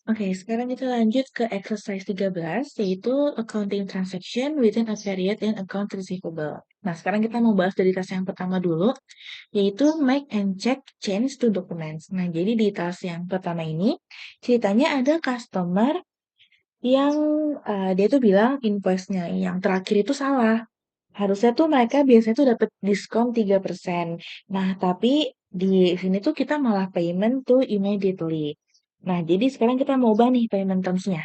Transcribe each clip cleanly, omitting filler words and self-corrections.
Oke, sekarang kita lanjut ke exercise 13, yaitu accounting transaction within a period in account receivable. Nah, sekarang kita mau bahas dari task yang pertama dulu, yaitu make and check change to documents. Nah, jadi di task yang pertama ini, ceritanya ada customer yang dia tuh bilang invoice-nya yang terakhir itu salah. Harusnya tuh mereka biasanya tuh dapat diskon 3%. Nah, tapi di sini tuh kita malah payment tuh immediately. Nah, jadi sekarang kita mau ubah nih payment terms-nya.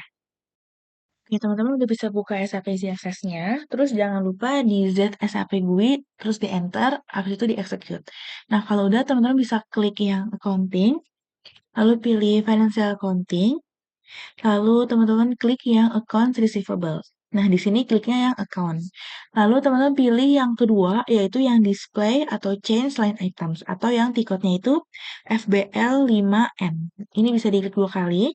Oke, teman-teman udah bisa buka SAP ZFS-nya, terus jangan lupa di Z SAP GUI, terus di enter, habis itu di execute. Nah, kalau udah teman-teman bisa klik yang accounting, lalu pilih financial accounting, lalu teman-teman klik yang accounts receivable. Nah, di sini kliknya yang account. Lalu teman-teman pilih yang kedua, yaitu yang display atau change line items, atau yang tiketnya itu FBL 5N. Ini bisa diklik 2 kali.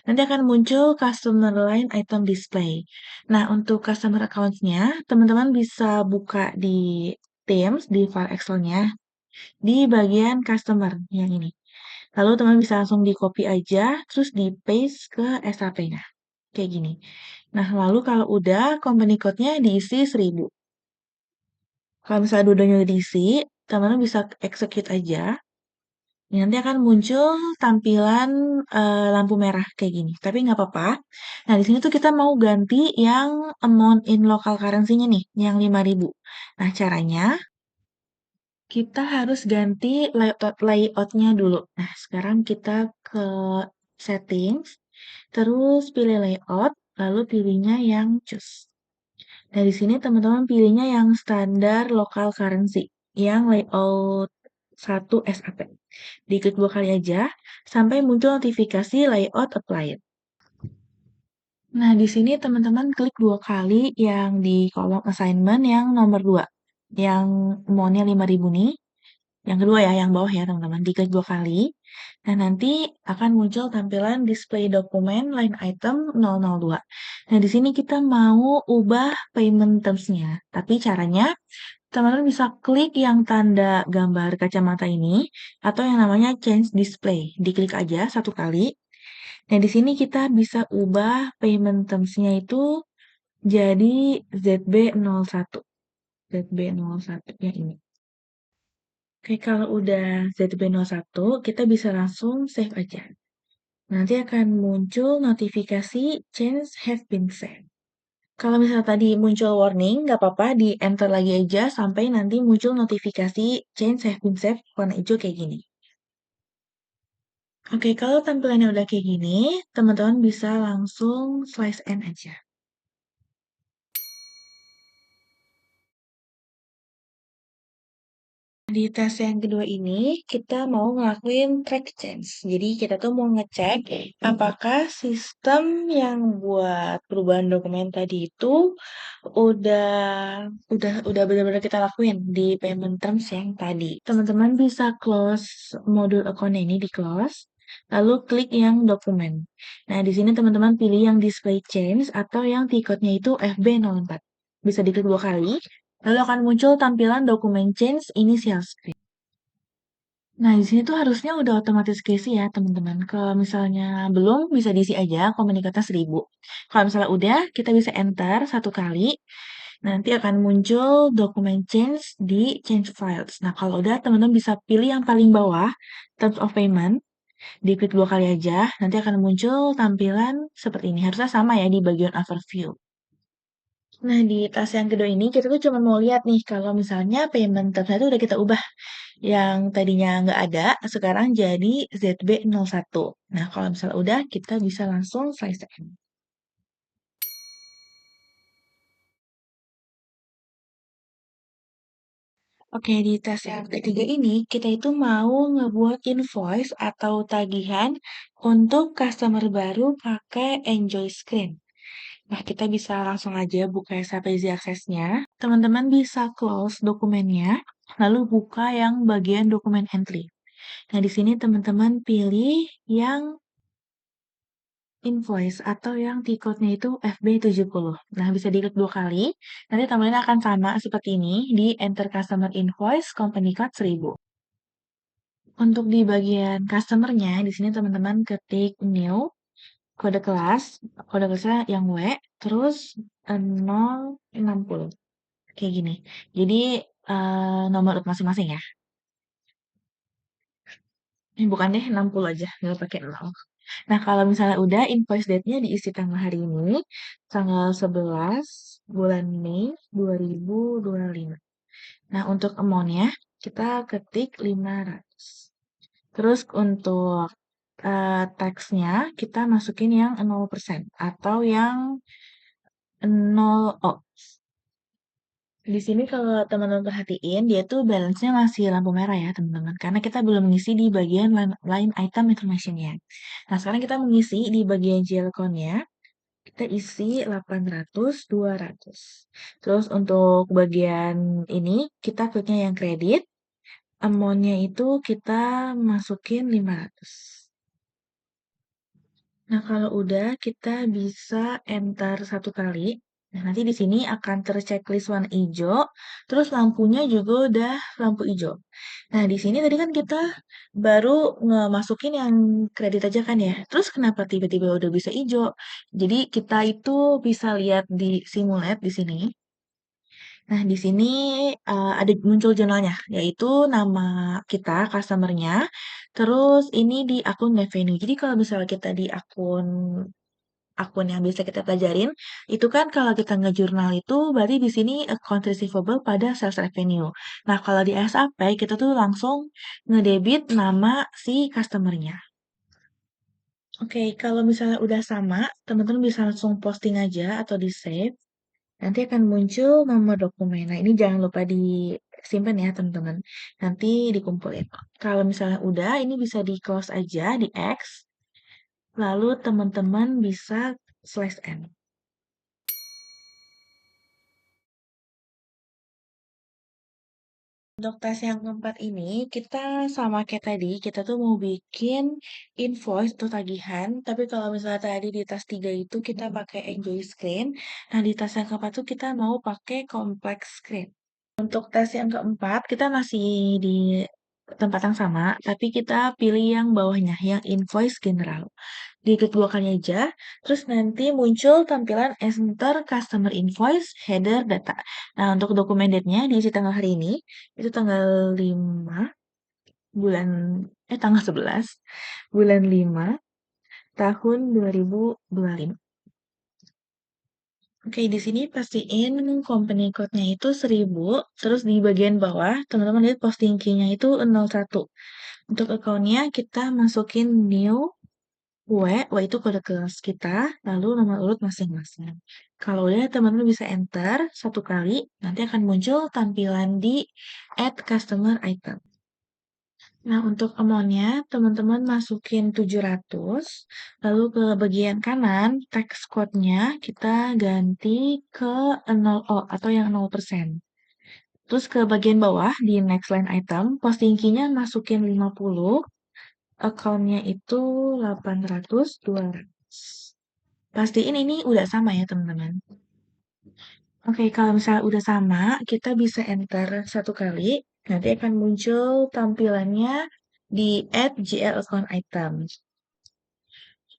Nanti akan muncul customer line item display. Nah, untuk customer accounts-nya, teman-teman bisa buka di Teams, di file Excel-nya, di bagian customer yang ini. Lalu teman bisa langsung di copy aja, terus di paste ke SAP-nya. Kayak gini. Nah, lalu kalau udah, company code-nya diisi 1000. Kalau misalnya dua-duanya udah diisi, teman-teman bisa execute aja. Nanti akan muncul tampilan lampu merah kayak gini. Tapi nggak apa-apa. Nah, di sini tuh kita mau ganti yang amount in local currency-nya nih, yang 5.000. Nah, caranya kita harus ganti layout-nya dulu. Nah, sekarang kita ke settings, terus pilih layout, lalu pilihnya yang choose. Nah, di sini teman-teman pilihnya yang standar local currency, yang layout 1 SAP. Diklik 2 kali aja, sampai muncul notifikasi layout applied. Nah, di sini teman-teman klik 2 kali yang di kolom assignment yang nomor 2. Yang amount-nya 5.000 nih. Yang kedua ya, yang bawah ya teman-teman. Diklik 2 kali. Nah, nanti akan muncul tampilan display dokumen line item 002. Nah, di sini kita mau ubah payment terms-nya. Tapi caranya, teman-teman bisa klik yang tanda gambar kacamata ini, atau yang namanya change display. Diklik aja 1 kali. Nah, di sini kita bisa ubah payment terms-nya itu jadi ZB01. ZB01 yang ini. Oke, kalau udah ZB01, kita bisa langsung save aja. Nanti akan muncul notifikasi change have been saved. Kalau misalnya tadi muncul warning, nggak apa-apa, di enter lagi aja sampai nanti muncul notifikasi change have been saved warna hijau kayak gini. Oke, kalau tampilannya udah kayak gini, teman-teman bisa langsung slice end aja. Di tes yang kedua ini, kita mau ngelakuin track change. Jadi kita tuh mau ngecek apakah sistem yang buat perubahan dokumen tadi itu udah udah benar-benar kita lakuin di payment terms yang tadi. Teman-teman bisa close modul account ini di close, lalu klik yang dokumen. Nah, di sini teman-teman pilih yang display change atau yang tiketnya itu FB04. Bisa diklik 2 kali. Lalu akan muncul tampilan dokumen change initial script. Nah, di sini tuh harusnya udah otomatis keisi ya, teman-teman. Kalau misalnya belum, bisa diisi aja komunikatnya 1000. Kalau misalnya udah, kita bisa enter 1 kali. Nanti akan muncul dokumen change di change files. Nah, kalau udah, teman-teman bisa pilih yang paling bawah, terms of payment. Diklik 2 kali aja, nanti akan muncul tampilan seperti ini. Harusnya sama ya di bagian overview. Nah, di tas yang kedua ini kita tuh cuma mau lihat nih kalau misalnya payment termnya itu udah kita ubah. Yang tadinya nggak ada, sekarang jadi ZB01. Nah, kalau misalnya udah, kita bisa langsung slice end. Oke, di tes yang ketiga ini, kita itu mau ngebuat invoice atau tagihan untuk customer baru pakai Enjoy Screen. Nah, kita bisa langsung aja buka SAP Easy Access-nya. Teman-teman bisa close dokumennya, lalu buka yang bagian dokumen entry. Nah, di sini teman-teman pilih yang invoice atau yang tiketnya itu FB70. Nah, bisa diklik 2 kali. Nanti tampilannya akan sama seperti ini di enter customer invoice company code 1000. Untuk di bagian customer-nya, di sini teman-teman ketik new, kode kelas, kode kelasnya yang W, terus 060, kayak gini. Jadi nomor urut masing-masing ya. Bukan deh 60 aja, nggak pakai 0. Nah, kalau misalnya udah invoice date-nya diisi tanggal hari ini, tanggal 11 bulan Mei 2025. Nah, untuk amount-nya kita ketik 500. Terus untuk teksnya kita masukin yang 0% atau yang 0. Oh, di sini kalau teman-teman perhatiin, dia tuh balance-nya masih lampu merah ya, teman-teman. Karena kita belum mengisi di bagian line item information-nya. Nah, sekarang kita mengisi di bagian GL account-nya. Kita isi 800, 200. Terus untuk bagian ini, kita kliknya yang kredit. Amount-nya itu kita masukin 500. Nah, kalau udah kita bisa enter satu kali. Nah, nanti di sini akan terchecklist warna hijau, terus lampunya juga udah lampu hijau. Nah, di sini tadi kan kita baru ngemasukin yang kredit aja kan ya. Terus kenapa tiba-tiba udah bisa hijau? Jadi kita itu bisa lihat di simulate di sini. Nah, di sini ada muncul jurnalnya, yaitu nama kita, customer-nya, terus ini di akun revenue. Jadi kalau misalnya kita di akun akun yang biasa kita pelajarin, itu kan kalau kita ngejurnal itu berarti di sini account receivable pada sales revenue. Nah, kalau di SAP kita tuh langsung ngedebit nama si customer-nya. Oke, kalau misalnya udah sama, teman-teman bisa langsung posting aja atau di save. Nanti akan muncul nomor dokumen. Nah, ini jangan lupa disimpan ya, teman-teman. Nanti dikumpulin. Kalau misalnya udah, ini bisa di close aja, di X. Lalu teman-teman bisa slash N. Untuk tes yang keempat ini, kita sama kayak tadi, kita tuh mau bikin invoice atau tagihan. Tapi kalau misalnya tadi di tas 3 itu kita pakai enjoy screen. Nah, di tas yang keempat tuh kita mau pakai complex screen. Untuk tes yang keempat, kita masih di tempat yang sama, tapi kita pilih yang bawahnya, yang invoice general. Diklik 2 kali aja, terus nanti muncul tampilan enter customer invoice header data. Nah, untuk dokumen date-nya diisi tanggal hari ini, itu tanggal 5 bulan, tanggal 11 bulan 5 tahun 2025. Oke, di sini pastiin company code-nya itu 1000, terus di bagian bawah, teman-teman lihat posting key-nya itu 01. Untuk account-nya kita masukin new W itu kode kelas kita, lalu nomor urut masing-masing. Kalau udah, teman-teman bisa enter satu kali, nanti akan muncul tampilan di add customer item. Nah, untuk amount-nya, teman-teman masukin 700, lalu ke bagian kanan, text code-nya kita ganti ke 0 atau yang 0%. Terus ke bagian bawah, di next line item, posting key-nya masukin 50, account-nya itu 800, 200. Pastiin ini udah sama ya, teman-teman. Oke, kalau misalnya udah sama, kita bisa enter satu kali. Nanti akan muncul tampilannya di add GL account item.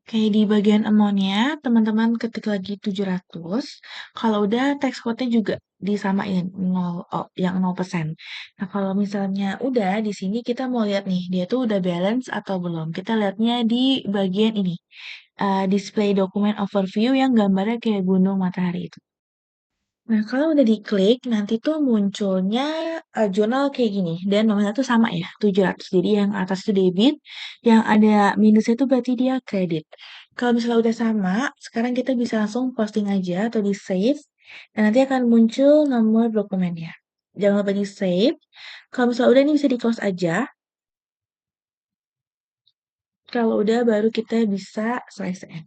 Oke, di bagian amount-nya, teman-teman ketik lagi 700. Kalau udah, text code-nya juga disamain 0, oh, yang 0%. Nah, kalau misalnya udah, di sini kita mau lihat nih, dia tuh udah balance atau belum. Kita lihatnya di bagian ini, display document overview yang gambarnya kayak gunung matahari itu. Nah, kalau udah diklik, nanti tuh munculnya jurnal kayak gini. Dan nomornya tuh sama ya, 700. Jadi yang atas itu debit, yang ada minusnya itu berarti dia kredit. Kalau misalnya udah sama, sekarang kita bisa langsung posting aja atau di save. Dan nanti akan muncul nomor dokumennya. Jangan lupa di save. Kalau misalnya udah ini bisa di close aja. Kalau udah baru kita bisa selesai.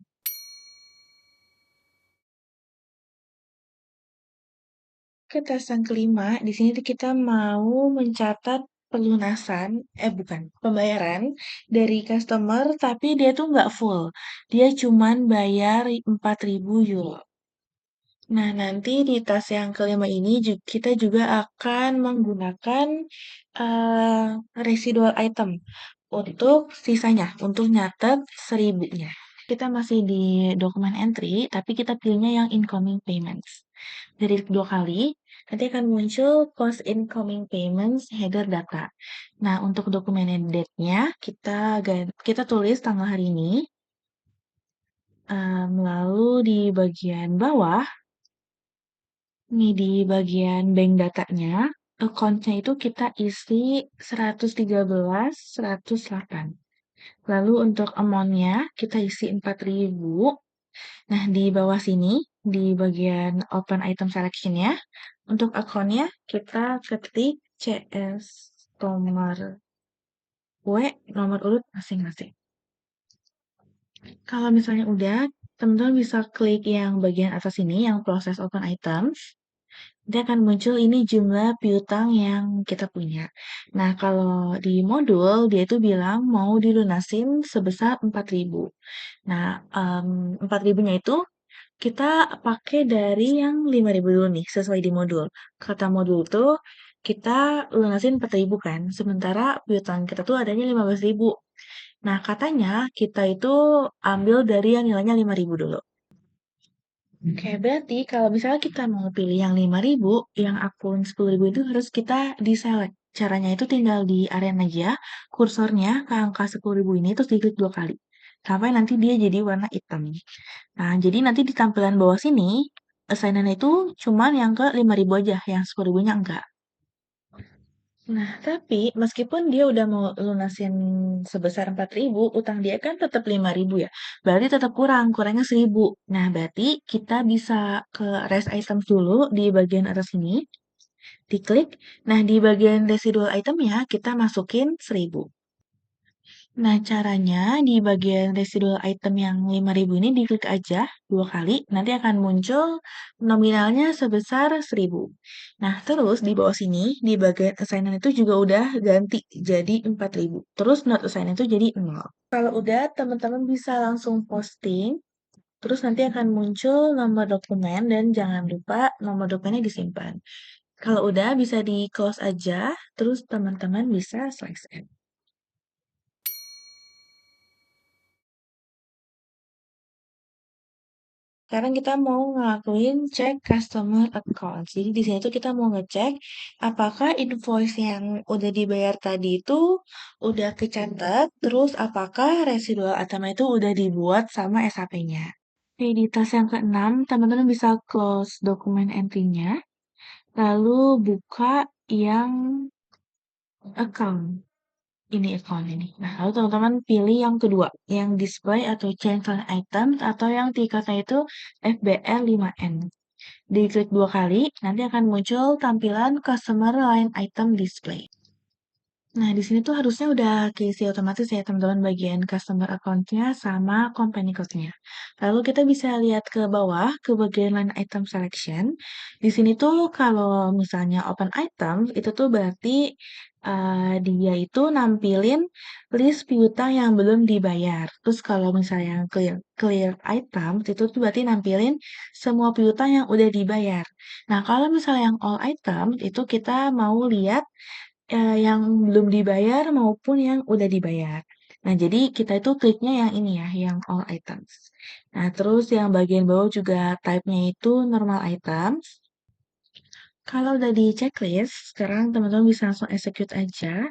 Oke, tes yang kelima, di sini tuh kita mau mencatat pelunasan, bukan, pembayaran dari customer, tapi dia tuh nggak full. Dia cuman bayar 4.000 euro. Nah, nanti di tas yang kelima ini kita juga akan menggunakan residual item untuk sisanya, untuk nyatet 1000-nya. kita masih di dokumen entry, tapi kita pilihnya yang incoming payments. Dari klik 2 kali, nanti akan muncul post incoming payments header data. Nah, untuk dokumen date-nya, kita tulis tanggal hari ini, lalu di bagian bawah, nih di bagian bank datanya, account-nya itu kita isi 113, 108. Lalu untuk amount-nya kita isi 4.000. Nah, di bawah sini, di bagian open item selection-nya, untuk akunnya kita ketik CS nomor nomor urut masing-masing. Kalau misalnya udah, teman-teman bisa klik yang bagian atas ini, yang proses open items. Dia akan muncul ini jumlah piutang yang kita punya. Nah, kalau di modul, dia itu bilang mau dilunasin sebesar 4.000. Nah, 4.000-nya itu kita pakai dari yang 5.000 dulu nih, sesuai di modul. Kata modul tuh, kita lunasin 4.000 kan, sementara piutang kita tuh adanya 15.000. Nah, katanya kita itu ambil dari yang nilainya 5.000 dulu. Oke, berarti kalau misalnya kita mau pilih yang 5.000, yang akun 10.000 itu harus kita deselect. Caranya itu tinggal di area aja, kursornya ke angka 10.000 ini terus diklik 2 kali. Sampai nanti dia jadi warna hitam. Nah, jadi nanti di tampilan bawah sini, assignment itu cuman yang ke 5.000 aja, yang 10.000-nya enggak. Nah, tapi meskipun dia udah mau lunasin sebesar 4.000, utang dia kan tetap 5.000 ya. Berarti tetap kurangnya 1.000. Nah, berarti kita bisa ke rest items dulu di bagian atas sini, diklik. Nah, di bagian residual itemnya kita masukin 1.000. Nah, caranya di bagian residual item yang 5.000 ini diklik aja 2 kali, nanti akan muncul nominalnya sebesar 1.000. Nah, terus di bawah sini, di bagian assignment itu juga udah ganti jadi 4.000. Terus not assignment itu jadi 0. Kalau udah, teman-teman bisa langsung posting, terus nanti akan muncul nomor dokumen dan jangan lupa nomor dokumennya disimpan. Kalau udah, bisa di close aja, terus teman-teman bisa selesai. Sekarang kita mau ngelakuin cek customer account. Jadi di sini tuh kita mau ngecek apakah invoice yang udah dibayar tadi itu udah kecatat, terus apakah residual item itu udah dibuat sama SAP-nya. Oke, di tas yang keenam, teman-teman bisa close dokumen entry-nya, lalu buka yang account. Ini account ini. Nah, lalu teman-teman pilih yang kedua, yang display atau change line items atau yang tingkatnya itu FBR 5N. Diklik 2 kali, nanti akan muncul tampilan customer line item display. Nah, di sini tuh harusnya udah keisi otomatis ya teman-teman bagian customer account-nya sama company code-nya. Lalu kita bisa lihat ke bawah ke bagian line item selection. Di sini tuh kalau misalnya open item itu tuh berarti dia itu nampilin list piutang yang belum dibayar. Terus kalau misalnya yang clear item itu tuh berarti nampilin semua piutang yang udah dibayar. Nah, kalau misalnya yang all item itu kita mau lihat yang belum dibayar maupun yang udah dibayar. Nah, jadi kita itu kliknya yang ini ya, yang all items. Nah, terus yang bagian bawah juga type-nya itu normal items. Kalau udah di checklist, sekarang teman-teman bisa langsung execute aja.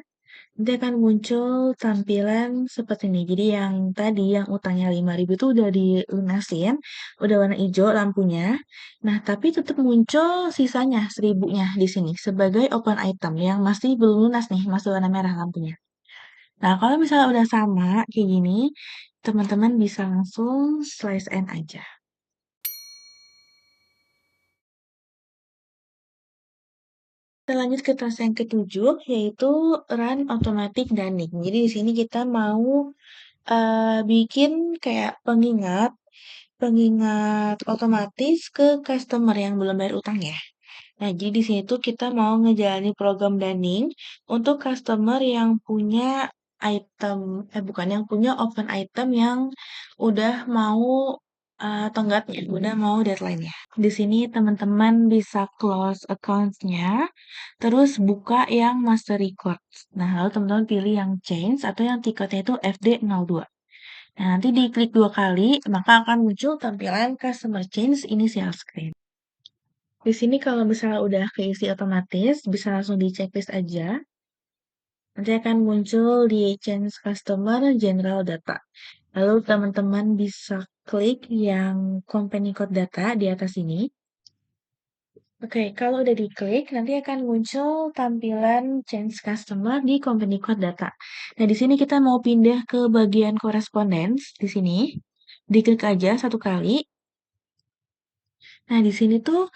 Nanti akan muncul tampilan seperti ini. Jadi yang tadi, yang utangnya 5.000 itu udah dilunasin, udah warna hijau lampunya. Nah, tapi tetap muncul sisanya 1.000-nya di sini sebagai open item yang masih belum lunas nih, masih warna merah lampunya. Nah, kalau misalnya udah sama kayak gini, teman-teman bisa langsung slice end aja. Kita lanjut ke task yang ketujuh, yaitu run automatic dunning. Jadi di sini kita mau bikin kayak pengingat pengingat otomatis ke customer yang belum bayar utang ya. Nah, jadi di sini tuh kita mau ngejalanin program dunning untuk customer yang punya item, bukan, yang punya open item yang udah mau tenggatnya, udah mau deadline-nya. Di sini teman-teman bisa close account-nya, terus buka yang master record. Nah, lalu teman-teman pilih yang change atau yang tiketnya itu FD02. Nah, nanti diklik 2 kali, maka akan muncul tampilan Customer Change Initial Screen. Di sini kalau misalnya udah keisi otomatis, bisa langsung di checklist aja. Nanti akan muncul di Change Customer General Data. Lalu teman-teman bisa klik yang Company Code Data di atas ini. Oke, kalau udah diklik, nanti akan muncul tampilan Change Customer di Company Code Data. Nah, di sini kita mau pindah ke bagian Correspondence, di sini. Diklik aja satu kali. Nah, di sini tuh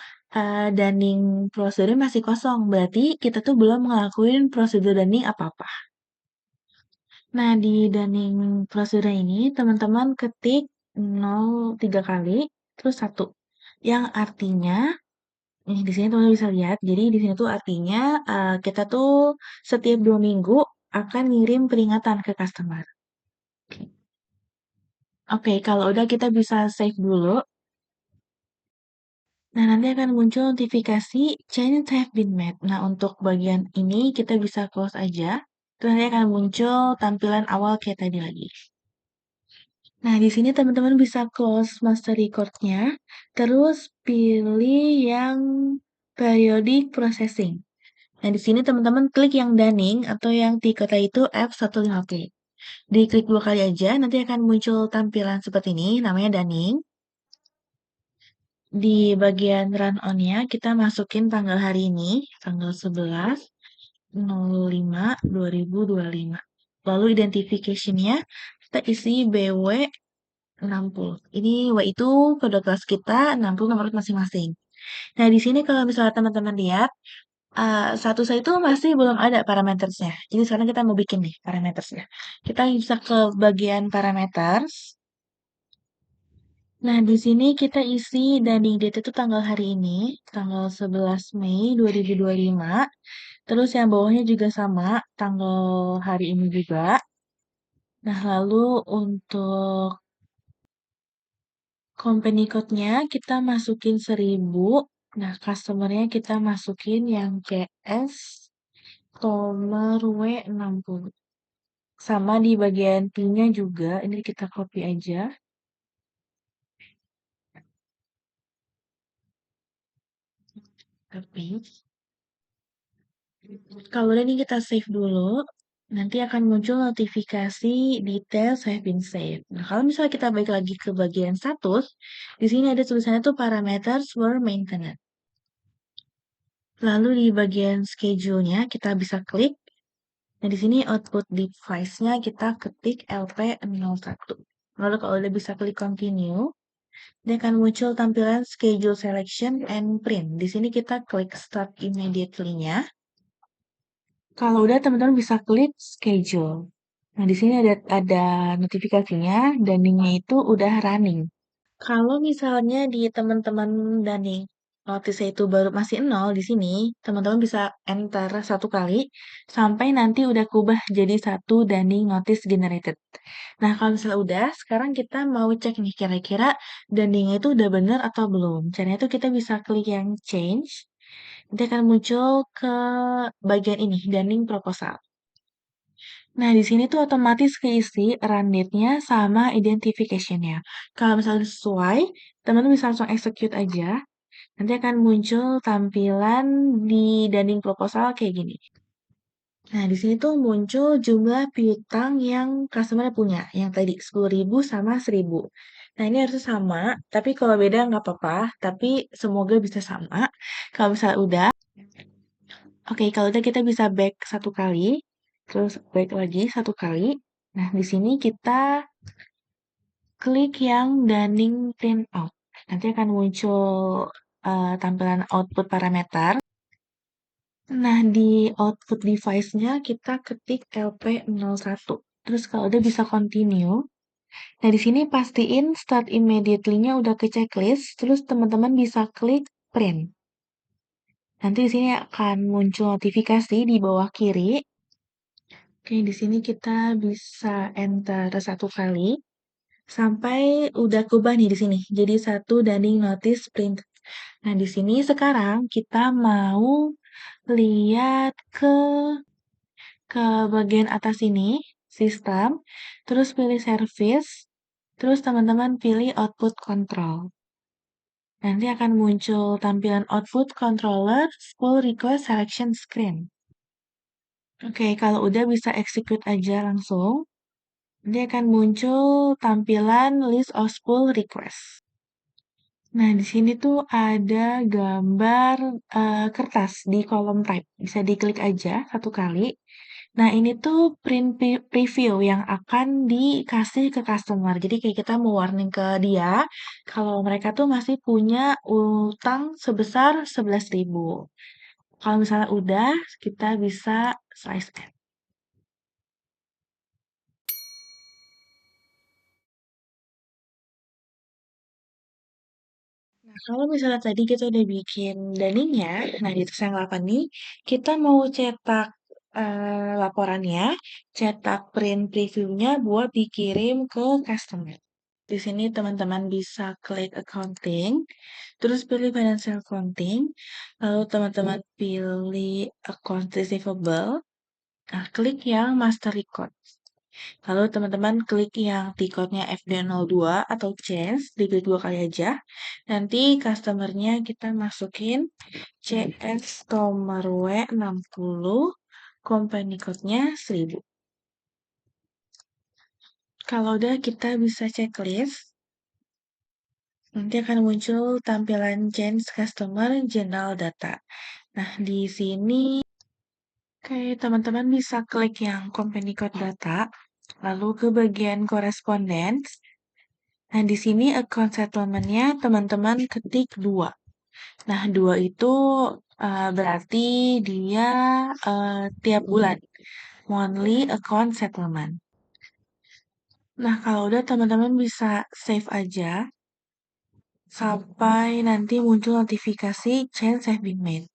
dunning prosedur masih kosong, berarti kita tuh belum ngelakuin prosedur dunning apa-apa. Nah, di dunning prosedur ini, teman-teman ketik 03 kali, terus 1. Yang artinya, nih di sini teman-teman bisa lihat, jadi di sini tuh artinya kita tuh setiap 2 minggu akan ngirim peringatan ke customer. Oke, kalau udah kita bisa save dulu. Nah, nanti akan muncul notifikasi change have been made. Nah, untuk bagian ini kita bisa close aja. Terus nanti akan muncul tampilan awal kayak tadi lagi. Nah, di sini teman-teman bisa close master record-nya, terus pilih yang periodic processing. Nah, di sini teman-teman klik yang dunning atau yang di kota itu F15P. Diklik 2 kali aja, nanti akan muncul tampilan seperti ini, namanya dunning. Di bagian run on-nya kita masukin tanggal hari ini, tanggal 11/05/2025. Lalu identification-nya kita isi BW 60. Ini W itu kode kelas kita, 60 nomor masing-masing. Nah, di sini kalau misalnya teman-teman lihat, satu saya itu masih belum ada parametersnya. Jadi sekarang kita mau bikin nih parametersnya. Kita bisa ke bagian parameters. Nah, di sini kita isi dunning date itu tanggal hari ini, tanggal 11 Mei 2025. Terus yang bawahnya juga sama, tanggal hari ini juga. Nah, lalu untuk company code-nya kita masukin 1000. Nah, customer-nya kita masukin yang CS Tomer W60. Sama di bagian P-nya juga, ini kita copy aja. Copy. Kalau udah nih kita save dulu, nanti akan muncul notifikasi details have been saved. Nah, kalau misalnya kita balik lagi ke bagian status, di sini ada tulisannya tuh parameters were maintained. Lalu di bagian schedule-nya kita bisa klik. Nah, di sini output device-nya kita ketik LP01. Lalu kalau udah bisa klik continue, dia akan muncul tampilan schedule selection and print. Di sini kita klik start immediately-nya. Kalau udah teman-teman bisa klik schedule. Nah, di sini ada notifikasinya dan linknya itu udah running. Kalau misalnya di teman-teman dunning notice itu baru masih 0 di sini, teman-teman bisa enter 1 kali sampai nanti udah kubah jadi 1 dunning notice generated. Nah, kalau misalnya udah, sekarang kita mau cek nih kira-kira dunning itu udah bener atau belum. Caranya itu kita bisa klik yang change, nanti akan muncul ke bagian ini, dunning proposal. Nah, di sini tuh otomatis keisi run date-nya sama identification-nya. Kalau misalnya sesuai, teman-teman bisa langsung execute aja. Nanti akan muncul tampilan di dunning proposal kayak gini. Nah, di sini tuh muncul jumlah piutang yang customer punya. Yang tadi 10.000 sama 1.000. Nah, ini harusnya sama. Tapi kalau beda nggak apa-apa. Tapi semoga bisa sama. Kalau misalnya udah, oke, kalau udah kita bisa back 1 kali. Terus back lagi 1 kali. Nah, di sini kita klik yang dunning print out. Nanti akan muncul tampilan output parameter. Nah, di output device-nya kita ketik LP01. Terus kalau udah bisa continue. Nah, di sini pastiin start immediately-nya udah ke checklist. Terus teman-teman bisa klik print. Nanti di sini akan muncul notifikasi di bawah kiri. Oke, di sini kita bisa enter 1 kali. Sampai udah kubah nih di sini. Jadi 1 dunning notice print. Nah, di sini sekarang kita mau lihat ke bagian atas ini, sistem, terus pilih service. Terus teman-teman pilih output control. Nanti akan muncul tampilan output controller full request selection screen. Oke, kalau udah bisa execute aja langsung. Nanti akan muncul tampilan list of pull request. Nah, di sini tuh ada gambar kertas di kolom type. Bisa diklik aja satu kali. Nah, ini tuh print preview yang akan dikasih ke customer. Jadi kayak kita mau warning ke dia kalau mereka tuh masih punya utang sebesar 11.000. Kalau misalnya udah, kita bisa slice add. Nah, kalau misalnya tadi kita udah bikin danningnya, nah di tes yang 8 nih, kita mau cetak laporannya, cetak print previewnya buat dikirim ke customer. Di sini teman-teman bisa klik accounting, terus pilih financial accounting, lalu teman-teman pilih account receivable, nah klik yang master record. Lalu teman-teman klik yang tiketnya FD02 atau change, diklik 2 kali aja. Nanti customernya kita masukin CS Tomer W60, company code-nya 1000. Kalau udah kita bisa checklist, nanti akan muncul tampilan change customer general data. Nah, di sini kayak teman-teman bisa klik yang company code data, lalu ke bagian correspondence. Nah, di sini account settlement-nya teman-teman ketik 2. Nah, 2 itu berarti dia tiap bulan. Monthly account settlement. Nah, kalau udah teman-teman bisa save aja sampai nanti muncul notifikasi change have been made.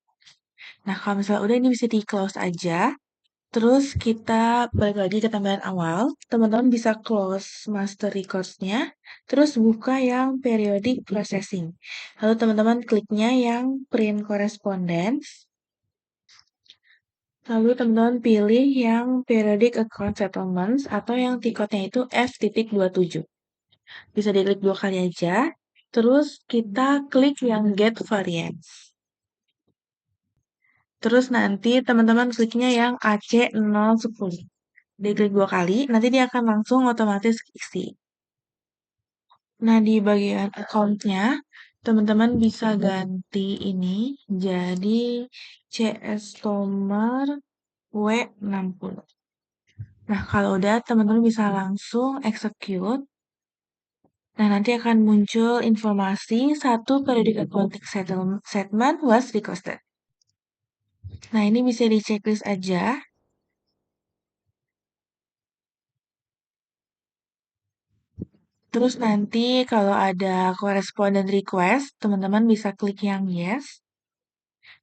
Nah, kalau misalnya udah ini bisa di close aja. Terus kita balik lagi ke tampilan awal. Teman-teman bisa close master records-nya. Terus buka yang periodic processing. Lalu teman-teman kliknya yang print correspondence. Lalu teman-teman pilih yang periodic account settlements atau yang tiketnya itu F.27. Bisa diklik 2 kali aja. Terus kita klik yang get variance. Terus nanti teman-teman kliknya yang AC010. Diklik 2 kali, nanti dia akan langsung otomatis isi. Nah, di bagian account-nya, teman-teman bisa ganti ini jadi CS Tomer W60. Nah, kalau udah, teman-teman bisa langsung execute. Nah, nanti akan muncul informasi satu periodic accounting statement was requested. Nah, ini bisa di checklist aja. Terus nanti kalau ada correspondent request, teman-teman bisa klik yang yes.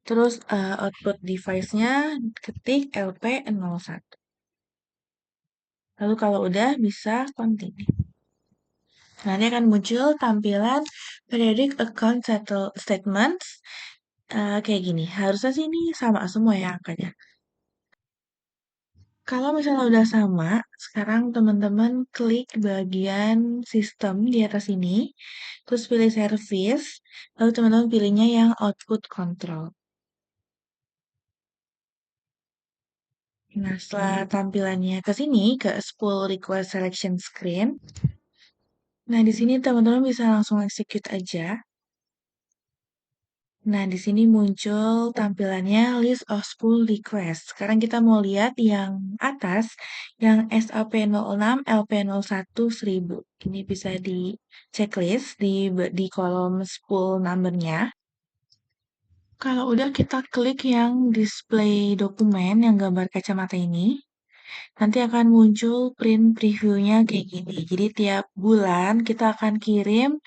Terus output device-nya ketik LP01. Lalu kalau udah bisa continue. Nanti akan muncul tampilan periodic account settle statements kayak gini. Harusnya sih ini sama semua ya angkanya. Kalau misalnya udah sama, sekarang teman-teman klik bagian sistem di atas ini, terus pilih service, lalu teman-teman pilihnya yang output control. Nah, setelah tampilannya ke sini, ke spool request selection screen, nah di sini teman-teman bisa langsung execute aja. Nah, di sini muncul tampilannya list of spool request. Sekarang kita mau lihat yang atas, yang SAP06, LP01, 1000. Ini bisa di checklist di kolom spool number-nya. Kalau udah kita klik yang display dokumen yang gambar kacamata ini, nanti akan muncul print previewnya kayak gini. Jadi tiap bulan kita akan kirim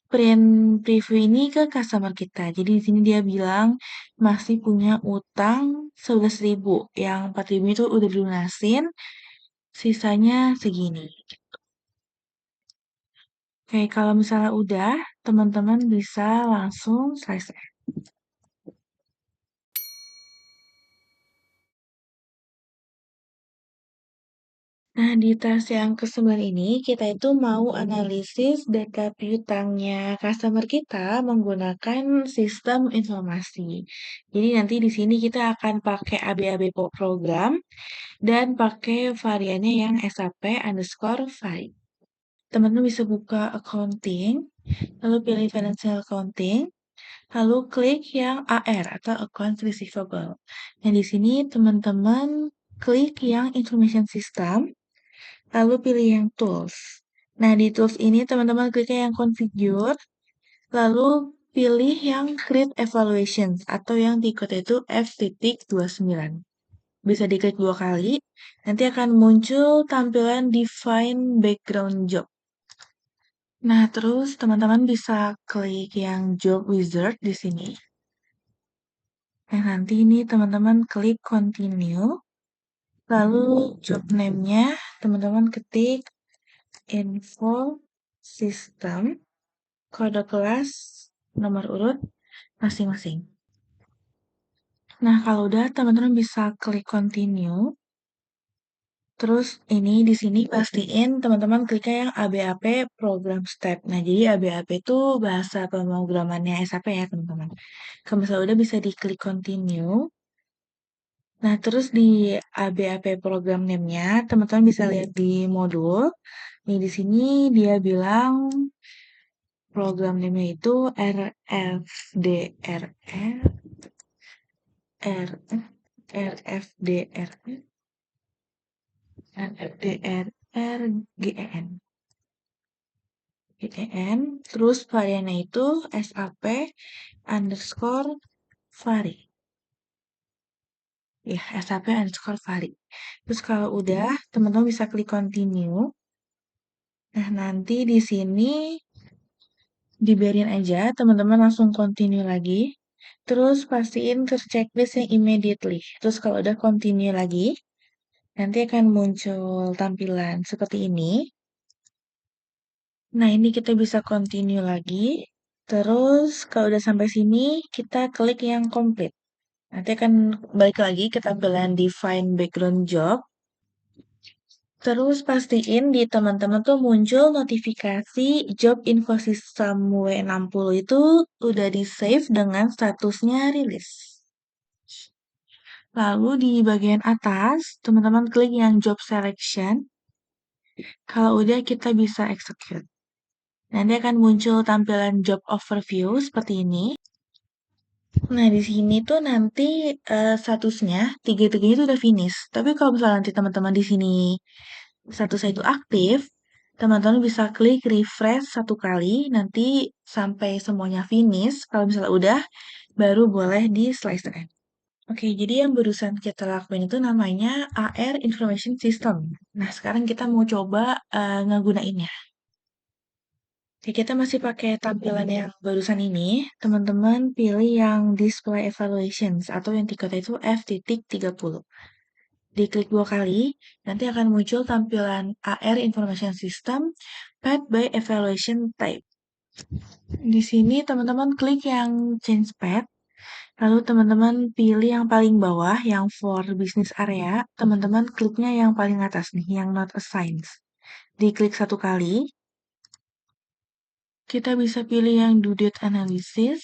print preview ini ke customer kita. Jadi di sini dia bilang masih punya utang 11.000, yang 4.000 itu udah dilunasin, sisanya segini. Oke, kalau misalnya udah, teman-teman bisa langsung selesai. Nah, di tes yang ke-9 ini, kita itu mau analisis data piutangnya customer kita menggunakan sistem informasi. Jadi nanti di sini kita akan pakai ABAB program dan pakai variannya yang SAP underscore file. Teman-teman bisa buka accounting, lalu pilih financial accounting, lalu klik yang AR atau accounts receivable. Nah, di sini teman-teman klik yang information system, lalu pilih yang tools. Nah, di tools ini teman-teman kliknya yang configure, lalu pilih yang create evaluations atau yang tiketnya itu F.29. Bisa diklik 2 kali, nanti akan muncul tampilan define background job. Nah, terus teman-teman bisa klik yang job wizard di sini. Nah, nanti ini teman-teman klik continue, lalu job name-nya teman-teman ketik info system, kode kelas, nomor urut masing-masing. Nah, kalau udah teman-teman bisa klik continue. Terus ini di sini pastiin teman-teman kliknya yang ABAP program step. Nah, jadi ABAP itu bahasa pemrogramannya SAP ya, teman-teman. Kalau misalnya udah bisa diklik continue. Nah, terus di ABAP program name-nya, teman-teman bisa lihat di modul. Nih, di sini dia bilang program name-nya itu RFDRR, RFDRR, RFDRR, GEN, terus variannya itu SAP underscore vari. Ya, SAP underscore vari. Terus kalau udah, teman-teman bisa klik continue. Nah, nanti di sini dibiarin aja, teman-teman langsung continue lagi. Terus pastiin ke checklist yang immediately. Terus kalau udah continue lagi, nanti akan muncul tampilan seperti ini. Nah, ini kita bisa continue lagi. Terus kalau udah sampai sini, kita klik yang complete. Nanti akan balik lagi ke tampilan define background job. Terus pastiin di teman-teman tuh muncul notifikasi job info system W60 itu udah di save dengan statusnya rilis. Lalu di bagian atas, teman-teman klik yang job selection. Kalau udah kita bisa execute. Nanti akan muncul tampilan job overview seperti ini. Nah, di sini tuh nanti statusnya tiga-tiganya itu udah finish. Tapi kalau misalnya nanti teman-teman di sini statusnya itu aktif, teman-teman bisa klik refresh 1 kali, nanti sampai semuanya finish. Kalau misalnya udah, baru boleh di slice end. Oke, jadi yang barusan kita lakuin itu namanya AR Information System. Nah, sekarang kita mau coba ngegunainnya. Oke, kita masih pakai tampilan yang barusan ini. Teman-teman pilih yang Display Evaluations atau yang tiketnya itu F.30. Diklik 2 kali, nanti akan muncul tampilan AR Information System Path by Evaluation Type. Di sini teman-teman klik yang Change Path, lalu teman-teman pilih yang paling bawah, yang for business area. Teman-teman kliknya yang paling atas nih, yang not assigned. Diklik 1 kali, kita bisa pilih yang due date analysis,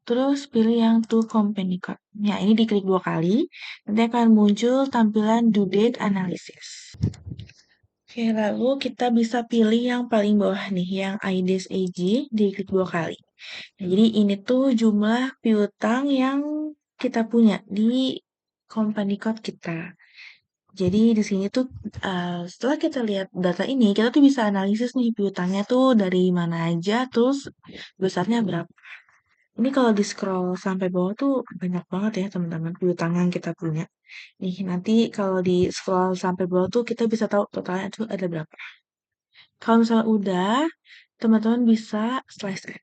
terus pilih yang to company code. Ya, ini diklik 2 kali, nanti akan muncul tampilan due date analysis. Oke, lalu kita bisa pilih yang paling bawah nih, yang IDES AG, diklik 2 kali. Nah, jadi ini tuh jumlah piutang yang kita punya di company code kita. Jadi di sini tuh setelah kita lihat data ini, kita tuh bisa analisis nih piutangnya tuh dari mana aja, terus besarnya berapa. Ini kalau di scroll sampai bawah tuh banyak banget ya teman-teman piutang yang kita punya. Nih nanti kalau di scroll sampai bawah tuh kita bisa tahu totalnya tuh ada berapa. Kalau misalnya udah, teman-teman bisa slice add.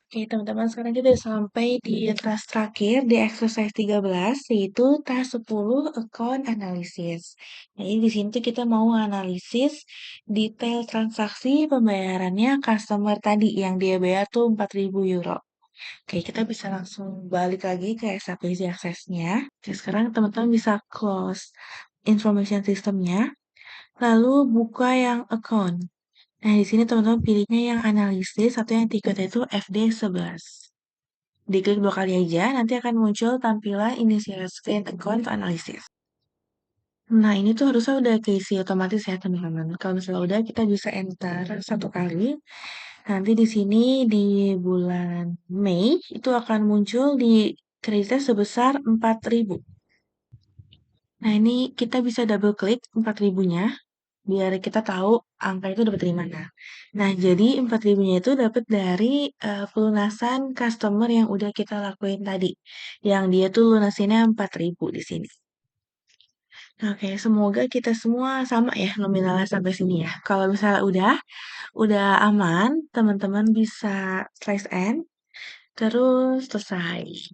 Oke, teman-teman, sekarang kita udah sampai di task terakhir di exercise 13, yaitu task 10 account analysis. Nah, ini di sini tuh kita mau analisis detail transaksi pembayarannya customer tadi yang dia bayar tuh 4.000 euro. Oke, kita bisa langsung balik lagi ke SAP Easy Access-nya. Oke, sekarang teman-teman bisa close information system-nya, lalu buka yang account. Nah, di sini teman-teman pilihnya yang analisis atau yang tiketnya itu FD11. Diklik 2 kali aja, nanti akan muncul tampilan initial screen account analysis. Nah, ini tuh harusnya udah keisi otomatis ya, teman-teman. Kalau misalnya udah, kita bisa enter 1 kali. Nanti di sini di bulan Mei, itu akan muncul di kreditnya sebesar 4.000. Nah, ini kita bisa double klik 4.000-nya, biar kita tahu angka itu dapat dari mana. Nah, jadi 4.000-nya itu dapat dari pelunasan customer yang udah kita lakuin tadi. Yang dia tuh lunasinnya 4.000 di sini. Nah, oke, semoga kita semua sama ya nominalnya sampai sini ya. Kalau misalnya udah aman, teman-teman bisa slice end, terus selesai.